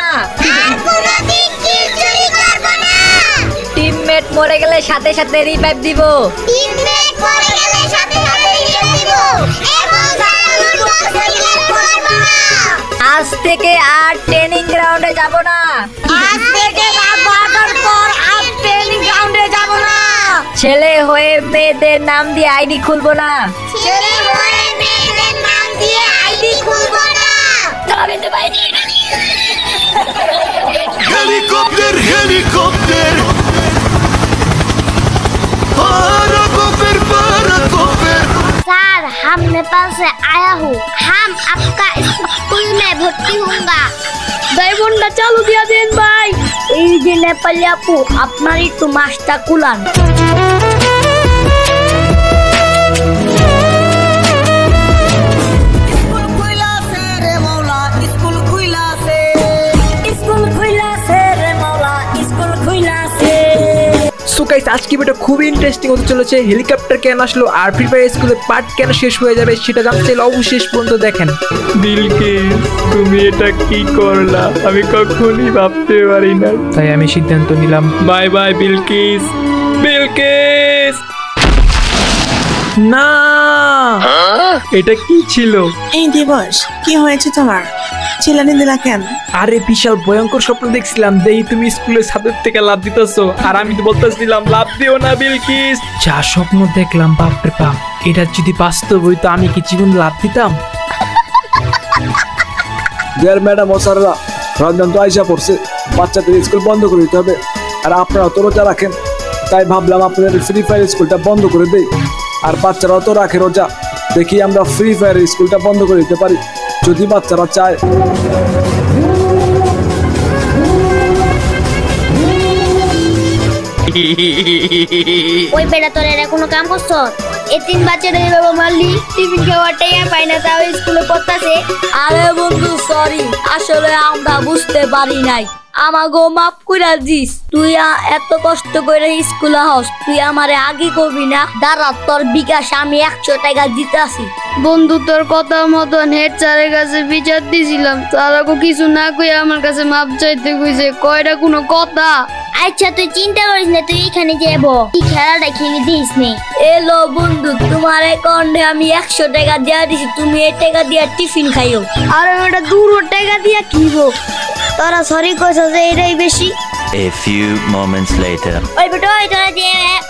আর কোনোদিন কিল চুরি করব না। টিমমেট মরে গেলে সাথে সাথে রিভাইভ দিব। টিমমেট মরে গেলে সাথে সাথে রিভাইভ দিব এবং ডায়মন্ড বক্স ক্লিয়ার করব না। আজ থেকে আর ট্রেনিং গ্রাউন্ডে যাব না। আজ থেকে বাবার পর আর ট্রেনিং গ্রাউন্ডে যাব না। ছেলে হয়ে মেয়েদের নাম দিয়ে আইডি খুলবো না। ছেলে হয়ে মেয়েদের নাম দিয়ে আইডি খুলব না। हेलीकॉप्टर हेलीकॉप्टर पैराकॉप्टर सर हम नेपाल से आया हूँ हम आपका स्कूल में भर्ती होऊंगा। ডায়মন্ডটা চালু দিয়া দেন ভাই। এই যে নেপালি আপু আপনার একটু মাছটা কুলান। स्कूल खुला से रे मौला स्कूल खुला से স্কুল খুইলাছে রে মৌলা স্কুল খুইলাছে। সো গাইস আজকে ভিডিওটা খুবই ইন্টারেস্টিং হতে চলেছে। হেলিকপ্টার কেন আসলো আর ফ্রি ফায়ার স্কুলের পার্ট কেন শেষ হয়ে যাবে সেটা জানতে চাইলে অবশ্যই শেষ পর্যন্ত দেখেন। বিলকিস তুমি এটা কি করলা, আমি কখনোই ভাবতে পারি না, তাই আমি সিদ্ধান্ত নিলাম। Bye bye Bilkis. বিলকিস না, এটা কি ছিল? এই দিবস কি হয়েছে তোমার? চিল্লানি দিলা কেন? আরে বিশাল ভয়ঙ্কর স্বপ্ন দেখছিলাম, দেখি তুমি স্কুলের ছাদের থেকে লাফ দিতেছো আর আমি তো বলতেছিলাম লাফ দিও না বিলকিস। যা স্বপ্ন দেখলাম বাপরে বাপ, এটা যদি বাস্তব হইতো আমি কি জীবন লাফ দিতাম? ডিয়ার ম্যাডাম ও স্যাররা, রমজান তো আইসা পড়ছে, বাচ্চাদের স্কুল বন্ধ করে দিতে হবে আর আপনারা তো রোজা রাখেন, তাই ভাবলাম আপনাদের ফ্রি ফায়ার স্কুলটা বন্ধ করে দেই। আর বাচ্চারাও তো রাখে রোজা, দেখি আমরা ফ্রি ফায়ার স্কুলটা বন্ধ করে দিতে পারি যদি বাচ্চারা চায়। ওই বেটা তোর এরা কোনো কাম করছো? এই তিন বাচ্চাদের বাবা মারলি, টিফিন খাওয়ার টাইম পাই না, তাও স্কুলে পড়তাছে। আরে বন্ধু সরি, আসলে আমরা বুঝতে পারি নাই, আমাগো মাফ কইরা দিস। তুই এত কষ্ট করে স্কুলে হস, তুই আমারে আগে কবি না। দাঁড়া, তোর বিকাশ আমি 100 টাকা দিতাছি। বন্ধু তোর কথা মতন হেড স্যারের কাছে বিচার দিছিলাম, তারাকে কিছু না কই আমার কাছে মাপ চাইতে কইছে। কয়টা কোনো কথা? আচ্ছা তুই চিন্তা করিস না, তুই এখানে যাবো, তুই খেলাটা খেলে দিস নে। এলো বন্ধু, তোমার অ্যাকাউন্টে আমি 100 টাকা দিয়া দিছি, তুমি এই টাকা দিয়া টিফিন খাইও। আরে ওটা 200 টাকা দিয়া কিনবো, তোরা সরি কইছ যে এটাই বেশি। A few moments later. ওই বেটা ওই তোরা যে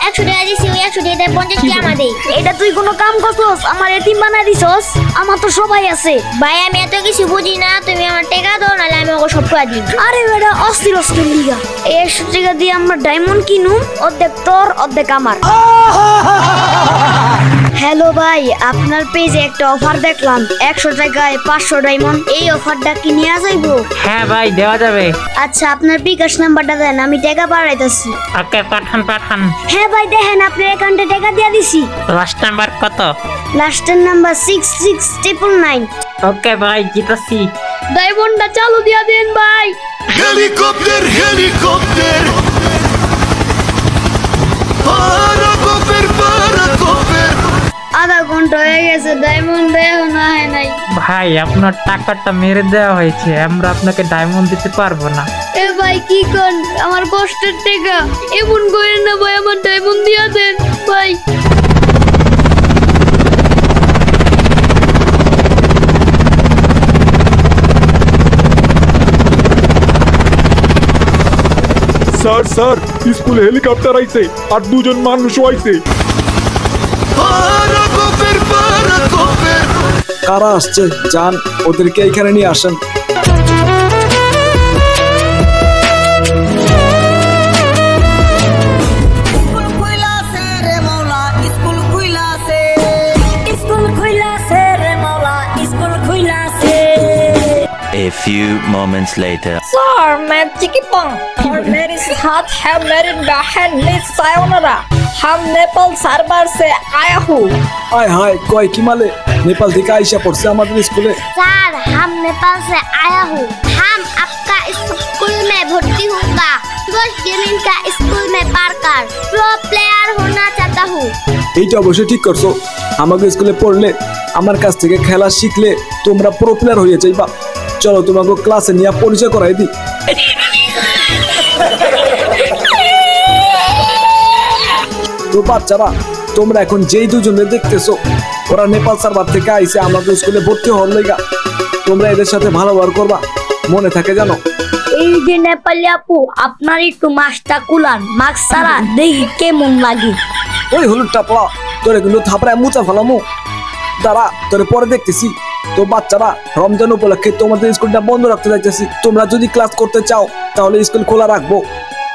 100 টাকা দিছি, ওই 100 টাকা 50 টাকা আমাদের। এটা তুই কোনো কাম করছস? আমার এতিম বানাই দিছস? আমার তো সবাই আছে। ভাই আমি এত কিছু বুঝি না, তুমি আমার টাকা দাও নাহলে আমি ওকে সব করে দিই। আরে বেটা অস্থির অস্থির লিগা, এই 100 টাকা দিয়ে আমরা ডায়মন্ড কিনুম, অর্ধেক তোর অর্ধেক আমার। হ্যালো ভাই, আপনার পেজে একটা অফার দেখলাম, 100 টাকায় 500 ডায়মন্ড। এই অফারটা কি নেওয়া যাইবো? হ্যাঁ ভাই দেওয়া যাবে। আচ্ছা আপনার বিকাশ নাম্বারটা দেন, আমি টাকা পাঠাইতাছি। ওকে পাঠান পাঠান। হ্যাঁ ভাই দেখেন আপনার অ্যাকাউন্টে টাকা দিয়ে দিছি। লাস্ট নাম্বার কত? লাস্টের নাম্বার 66999। ওকে ভাই জিতাছি। ডায়মন্ডটা চালু দিয়া দেন ভাই। हेलीकॉप्टर हेलीकॉप्टर पैराकॉप्टर আধা ঘন্টা হয়ে গেছে, ডায়মন্ড দেওয়া না হয় নাই। ভাই আপনার টাকাটা মেরে দেওয়া হয়েছে, আমরা আপনাকে ডায়মন্ড দিতে পারবো না। এ ভাই কি কোন, আমার কষ্টের টাকা এমন করেন না ভাই, আমার ডায়মন্ড দিয়া দেন ভাই। স্যার স্যার, স্কুলে হেলিকপ্টার আইছে আর দুজন মানুষ আইছে। কারা আসছে যান, ওদেরকে এখানে নিয়ে আসেন। स्कूल खुला से रे मौला स्कूल खुला से স্কুল খুইলাছে রে মৌলা school খুইলাছে। A few moments later. Sir, मैं चिकीपंग और मेरी साथ है मेरी बहन मिस सायोनारा। हम नेपाल सर्वर से आया हूँ। আয় হায়, কয় কি মালে, নেপাল থেকে আইসা পড়ছে আমাদের স্কুলে। सर हम नेपाल से आया हूँ हम आपका स्कूल में भर्ती होऊंगा। रोज गेमिंग का स्कूल में पढ़कर प्रो प्लेयर होना चाहता हूँ। এইটা অবশ্যই ঠিক করছো। আমাকে স্কুলে পড়লে, আমার কাছ থেকে খেলা শিখলে তোমরা প্রো প্লেয়ার হয়ে যাইবা। চলো তোমাকে ক্লাসে নিয়ে পরিচয় করাই দিই। তো বাচ্চারা, তোমরা এখন যেই দুজনে দেখতেছো, ওরা নেপাল সার্ভার থেকে আইসে আমাদের স্কুলে ভর্তি হওয়ার লেগা। তোমরা এদের সাথে ভালো ব্যবহার করবা, মনে থাকে জানো। এই যে নেপালি আপু, আপনার একটু মাছটা কুলান, মাছ ছাড়া দেখি কেমন লাগে। ওই হলুদ টাপলা, তোরে কিন্তু থাপড়ায় মুচা ফেলামু। দাঁড়া, তোরে পরে দেখতেছি। তো বাচ্চারা, রমজান উপলক্ষে তোমাদের স্কুলটা বন্ধ রাখতে যাইতেছি। তোমরা যদি ক্লাস করতে চাও তাহলে স্কুল খোলা রাখবো,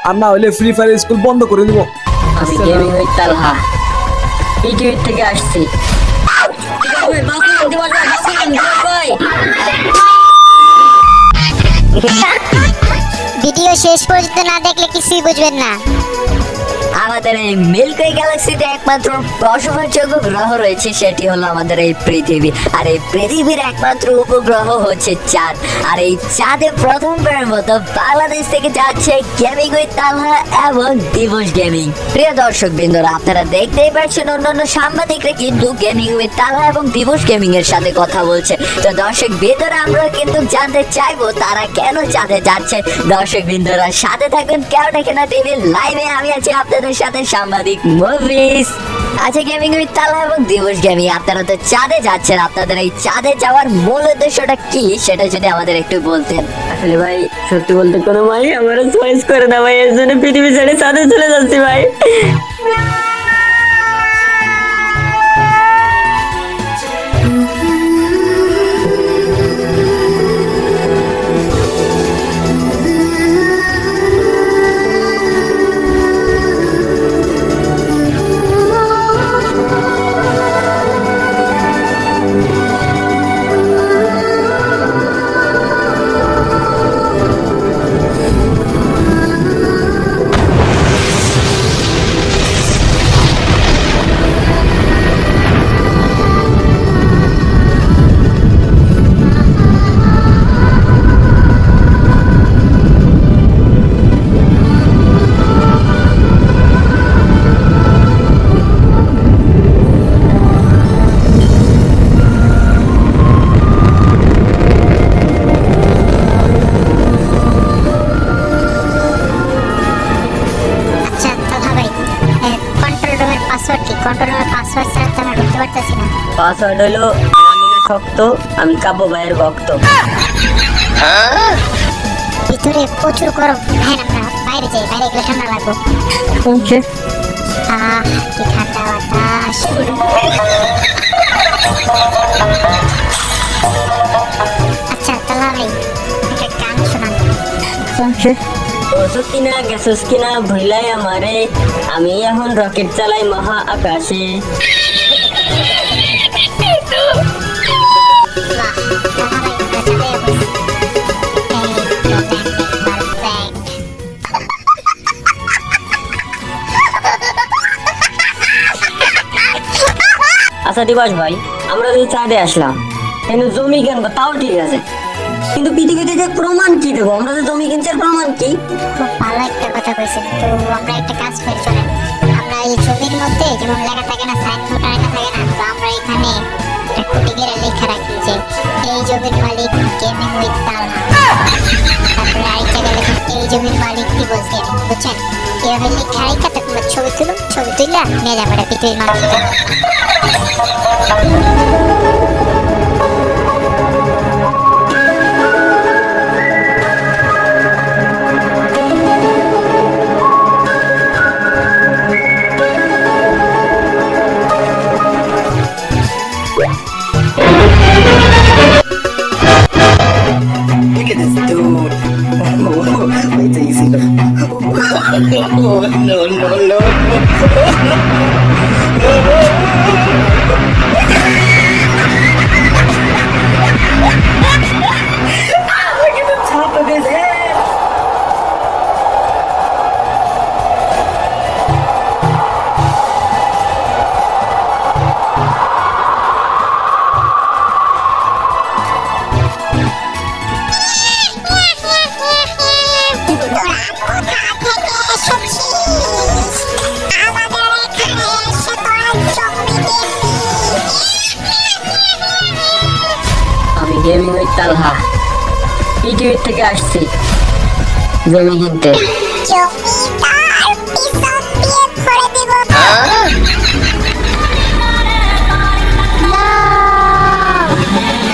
আর না হলে ফ্রি ফায়ার স্কুল বন্ধ করে দিব। আমি গেমিং উইথ তালহা, ইউটিউব থেকে আসছি। ভিডিও শেষ পর্যন্ত না দেখলে কিছুই বুঝবেন না। আমাদের এই মিল্কি গ্যালাক্সিতে একমাত্র বসবাসযোগ্য গ্রহ রয়েছে, সেটি হলো আমাদের এই পৃথিবী। আর এই পৃথিবীর একমাত্র উপগ্রহ হচ্ছে চাঁদ। আর এই চাঁদে প্রথমবারের মতো বাংলাদেশ থেকে যাচ্ছে গেমিং উইথ তালহা এবং দিবস গেমিং। প্রিয় দর্শক বিন্দুরা, আপনারা দেখতেই পাচ্ছেন অন্যান্য সাংবাদিকরা কিন্তু গেমিং উইথ তালহা এবং দিবস গেমিং এর সাথে কথা বলছে। তো দর্শক বিন্দুরা, আমরা কিন্তু জানতে চাইবো তারা কেন চাঁদে যাচ্ছে। দর্শক বিন্দুরা, সাথে থাকুন কেউটাকেনা টিভি লাইভে। আমি আছি আপনাদের সাথে সাংবাদিক মুভিস। আচ্ছা গেমিং উইথ তালহা এবং দিবস গেমিং, আপনারা তো চাঁদে যাচ্ছেন, আপনাদের এই চাঁদে যাওয়ার মূল উদ্দেশ্যটা কি সেটা যদি আমাদের একটু বলতেন। আসলে ভাই, সত্যি বলতে কোনো ভাই আমার চয়েস করে না ভাই, এর জন্য পৃথিবী ছেড়ে চাঁদে চলে যাচ্ছি ভাই। পাসওয়ার্ড হলো শক্ত, আমি কাবু ভাইয়ের ভক্ত। ভিতরে প্রচুর গরম, হ্যাঁ আমরা বাইরে যাই, বাইরে গেলে ঠান্ডা লাগবে। ওকে, কি ঠান্ডা বাতাস। আচ্ছা তাহলে ভাই একটা গান শোনান। ওকে। ওষুধ কিনা গ্যাসোস কিনা ভুলাই আমারে, আমি এখন রকেট চালাই মহা আকাশে। আচ্ছা দিবস ভাই, আমরা যদি চাঁদে আসলাম, কিন্তু জমি কিনবো তাও ঠিক আছে, কিন্তু পৃথিবীতে যে প্রমাণ কি দেবো? আমরা যে জমি কিনছি প্রমাণ কি? খুব ভালো একটা কথা কইছেন। তো আমরা একটা কাজ করি, চলেন আমরা এই ছবির মধ্যে যেমন লেখা থাকে না, সাইনবোর্ড লেখা থাকে না, তো আমরা এখানে একটা খুঁটি করে লেখা রাখি যে এই জমির মালিক গেমিং উইথ তালহা। তারপরে আরেক জায়গায় লেখা এই জমির মালিক দিবস গেমিং, বুঝছেন? এভাবে লেখা রেখা তোমরা ছবি তুলো, ছবি তুললা নিয়ে যাবো এটা পৃথিবীর মানুষকে। আমাদের এখানে এসে তালহা, পৃথিবীর থেকে আসছি জমি কিনতে। জমিদার পিছন দিয়ে ধরে দিব না।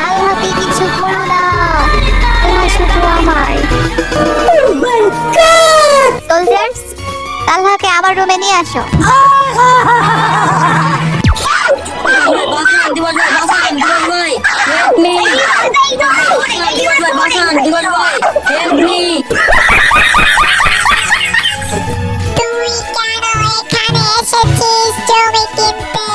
আল্লাহকে কিছু করো না, তোমরা শুধু আমার। সোলজার্স, আল্লাহকে আমার রুমে নিয়ে আসো। তুই কেন এখানে এসেছিস জমি কিনতে?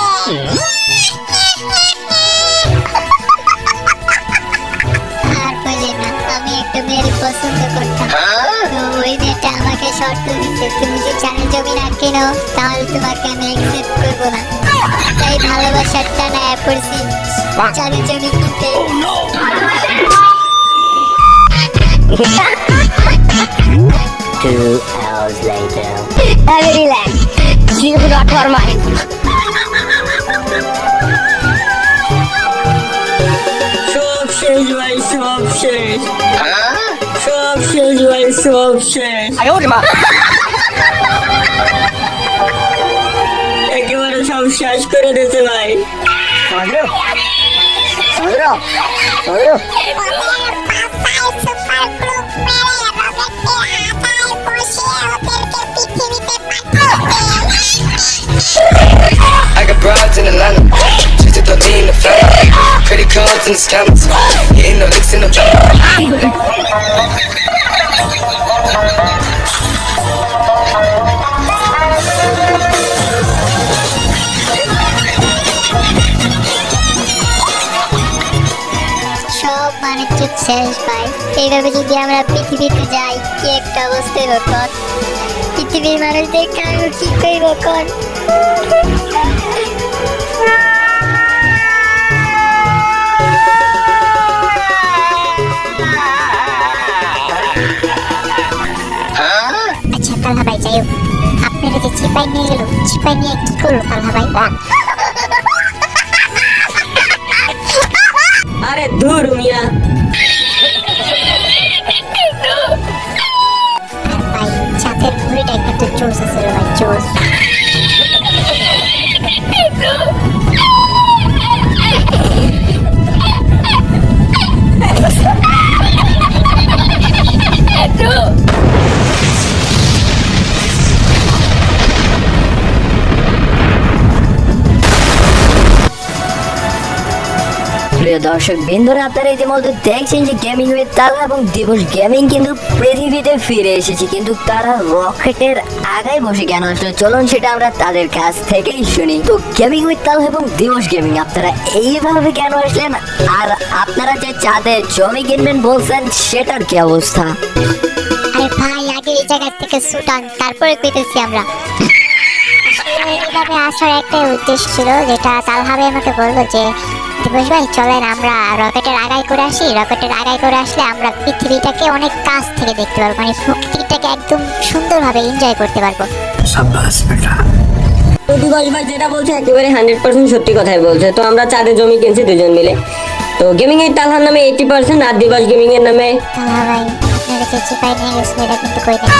আর বলে না, আমি একটা মেয়ের পছন্দ করতাম। তো ওই মেয়েটা আমাকে শর্ত দিতে, তুমি যদি চারে জমি না কেনো তাহলে তোমাকে আমি অ্যাকসেপ্ট করবো না। তাই ভালোবাসার টানায় পড়ছি চারে জমি কিনতে। 2 hours later. Relax, you do not for mine. সব শেষ ভাই, সব শেষ, সব শেষ ভাই, সব শেষ। একেবারে সব শেষ করে দিতে ভাই। I got broads in Atlanta, just to throw me in the family. Credit cards and the scammers, hitting no licks in the সব বাণিজ্য শেষ ভাই। এইভাবে যদি আমরা পৃথিবীতে যাই কি একটা অবস্থা হতো, পৃথিবীর মানুষদের কারো কি করব কোন? আচ্ছা তালহা ভাই, যাই হোক, আপনারা যে চিপাই নিয়ে গেল, চিপাই নিয়ে কি করলো তালহা ভাই? আরে ধুর মিয়া, ভাই চাঁদের ঘুড়িটা কিন্তু জোস আছে রে ভাই, জোস। প্রিয় দর্শক বিন্দুরা, আপনারা ইতিমধ্যে দেখছেন যে গেমিং উইথ তালহা এবং দিবস গেমিং কিন্তু পৃথিবীতে ফিরে এসেছে, কিন্তু তারা রকেটের আগায় বসে কেন আসলে চলুন সেটা আমরা তাদের কাছ থেকেই শুনি। তো গেমিং উইথ তালহা এবং দিবস গেমিং, আপনারা এইভাবে কেন আসলেন? আর আপনারা যে চাঁদে জমি কিনবেন বলছেন সেটার কি অবস্থা? আরে ভাই, আগে এই জায়গা থেকে ছুটান, তারপরে পেতেছি আমরা। এইভাবে আসার একটাই উদ্দেশ্য ছিল, যেটা তালহা ভাই আমাকে বললো যে দিবস ভাই চলেন আমরা রকেটের আগায় করে আসি। রকেটের আগায় করে আসলে আমরা পৃথিবীটাকে অনেক কাছ থেকে দেখতে পারবো, মানে প্রকৃতিটাকে একদম সুন্দরভাবে এনজয় করতে পারবো। তো দিবস ভাই যেটা বলছে একেবারে 100% সত্যি কথাই বলছে। তো আমরা চাঁদে জমি কিনছি দুজন মিলে। তো গেমিং এর তালহার নামে 80% আর দিবস গেমিং এর নামে তালহা ভাই আপনারা যে চিপাই নিয়ে গেছেন এটা কিন্তু কই দেন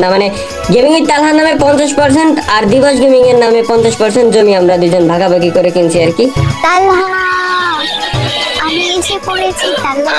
না, মানে গেমিং এর তালহার নামে 50% আর দিবস গেমিং এর নামে 50% জমি আমরা দুজন ভাগাভাগি করে কিনছি আর কি। তালহা, আমি এসে পড়েছি তালহা।